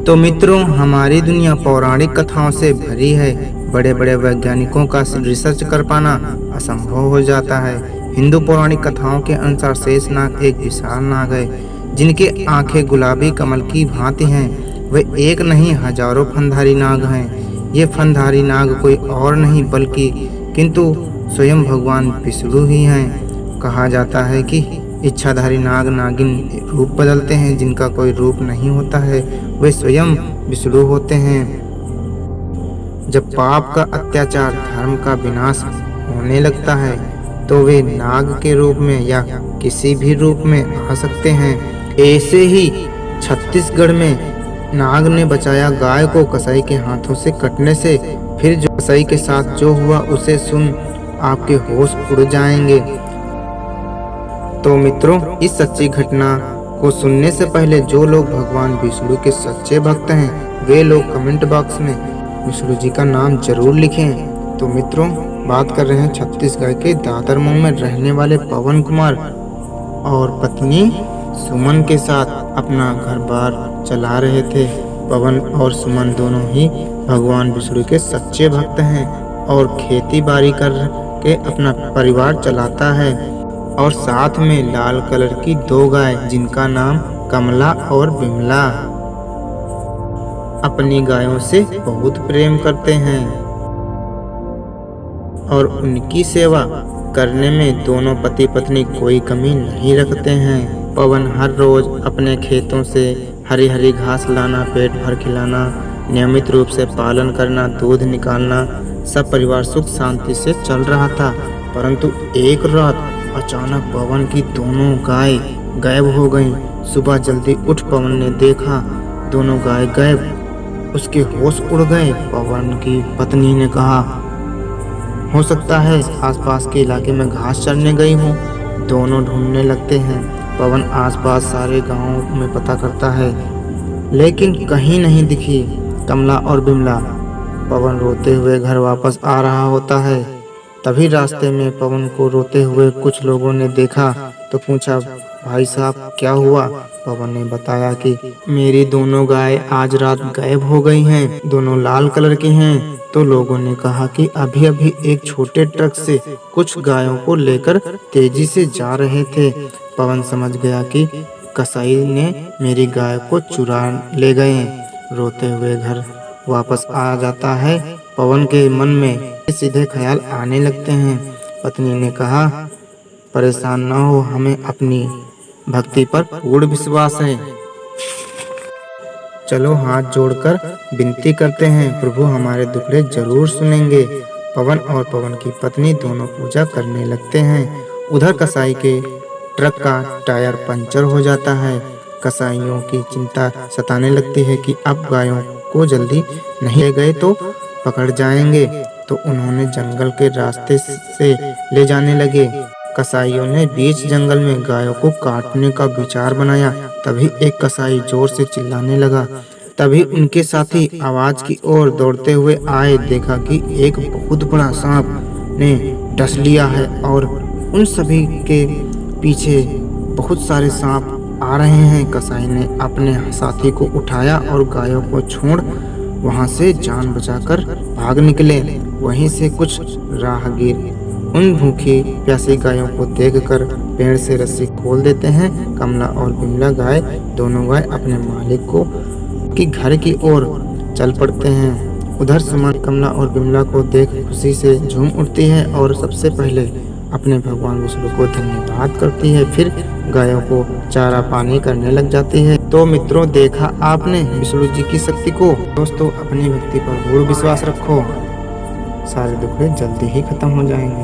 तो मित्रों, हमारी दुनिया पौराणिक कथाओं से भरी है। बड़े बड़े वैज्ञानिकों का रिसर्च कर पाना असंभव हो जाता है। हिंदू पौराणिक कथाओं के अनुसार शेषनाग एक विशाल नाग है जिनके आंखें गुलाबी कमल की भांति हैं। वे एक नहीं हजारों फनधारी नाग हैं। ये फनधारी नाग कोई और नहीं बल्कि किंतु स्वयं भगवान विष्णु ही हैं। कहा जाता है कि इच्छाधारी नाग नागिन रूप बदलते हैं, जिनका कोई रूप नहीं होता है। वे स्वयं विष्णु होते हैं। जब पाप का अत्याचार, धर्म का विनाश होने लगता है तो वे नाग के रूप में या किसी भी रूप में आ सकते हैं। ऐसे ही छत्तीसगढ़ में नाग ने बचाया गाय को कसाई के हाथों से कटने से। फिर जो कसाई के साथ जो हुआ उसे सुन आपके होश उड़ जाएंगे। तो मित्रों, इस सच्ची घटना को सुनने से पहले जो लोग भगवान विष्णु के सच्चे भक्त हैं वे लोग कमेंट बॉक्स में विष्णु जी का नाम जरूर लिखें। तो मित्रों, बात कर रहे हैं छत्तीसगढ़ के दादरमऊ में रहने वाले पवन कुमार और पत्नी सुमन के साथ अपना घर बार चला रहे थे। पवन और सुमन दोनों ही भगवान विष्णु के सच्चे भक्त हैं और खेती बाड़ी कर के अपना परिवार चलाता है। और साथ में लाल कलर की 2 गाय जिनका नाम कमला और बिमला। अपनी गायों से बहुत प्रेम करते हैं और उनकी सेवा करने में दोनों पति पत्नी कोई कमी नहीं रखते हैं। पवन हर रोज अपने खेतों से हरी हरी घास लाना, पेट भर खिलाना, नियमित रूप से पालन करना, दूध निकालना, सब परिवार सुख शांति से चल रहा था। परंतु एक रात अचानक पवन की दोनों गाय गायब हो गईं। सुबह जल्दी उठ पवन ने देखा दोनों गाय गायब। उसके होश उड़ गए। पवन की पत्नी ने कहा, हो सकता है आसपास के इलाके में घास चरने गई हूँ। दोनों ढूंढने लगते हैं। पवन आसपास सारे गांवों में पता करता है लेकिन कहीं नहीं दिखी कमला और बिमला। पवन रोते हुए घर वापस आ रहा होता है। तभी रास्ते में पवन को रोते हुए कुछ लोगों ने देखा तो पूछा, भाई साहब क्या हुआ? पवन ने बताया कि मेरी दोनों गाय आज रात गायब हो गई हैं। दोनों लाल कलर की हैं। तो लोगों ने कहा कि अभी अभी एक छोटे ट्रक से कुछ गायों को लेकर तेजी से जा रहे थे। पवन समझ गया कि कसाई ने मेरी गाय को चुरा ले गए। रोते हुए घर वापस आ जाता है। पवन के मन में सीधे ख्याल आने लगते हैं। पत्नी ने कहा, परेशान न हो, हमें अपनी भक्ति पर पूर्ण विश्वास है। चलो हाथ जोड़कर विनती करते हैं, प्रभु हमारे दुखड़े जरूर सुनेंगे। पवन और पवन की पत्नी दोनों पूजा करने लगते हैं। उधर कसाई के ट्रक का टायर पंचर हो जाता है। कसाईयों की चिंता सताने लगती है कि अब गायों को जल्दी नहीं ले गए तो पकड़ जाएंगे। तो उन्होंने जंगल के रास्ते से ले जाने लगे। कसाईयों ने बीच जंगल में गायों को काटने का विचार बनाया। तभी एक कसाई जोर से चिल्लाने लगा। तभी उनके साथी आवाज की ओर दौड़ते हुए आए। देखा कि एक बहुत बड़ा सांप ने डस लिया है और उन सभी के पीछे बहुत सारे सांप आ रहे हैं। कसाई ने अपने साथी को उठाया और गायों को छोड़ वहां से जान बचाकर भाग निकले। वहीं से कुछ राहगीर उन भूखी प्यासी गायों को देखकर पेड़ से रस्सी खोल देते हैं। कमला और बिमला गाय दोनों गाय अपने मालिक को की घर की ओर चल पड़ते हैं। उधर सुमन कमला और बिमला को देख खुशी से झूम उठती है और सबसे पहले अपने भगवान विष्णु को धन्यवाद करती है। फिर गायों को चारा पानी करने लग जाती है। तो मित्रों, देखा आपने विष्णु जी की शक्ति को। दोस्तों, अपनी भक्ति पर पूर्ण विश्वास रखो, सारे दुख जल्दी ही खत्म हो जाएंगे।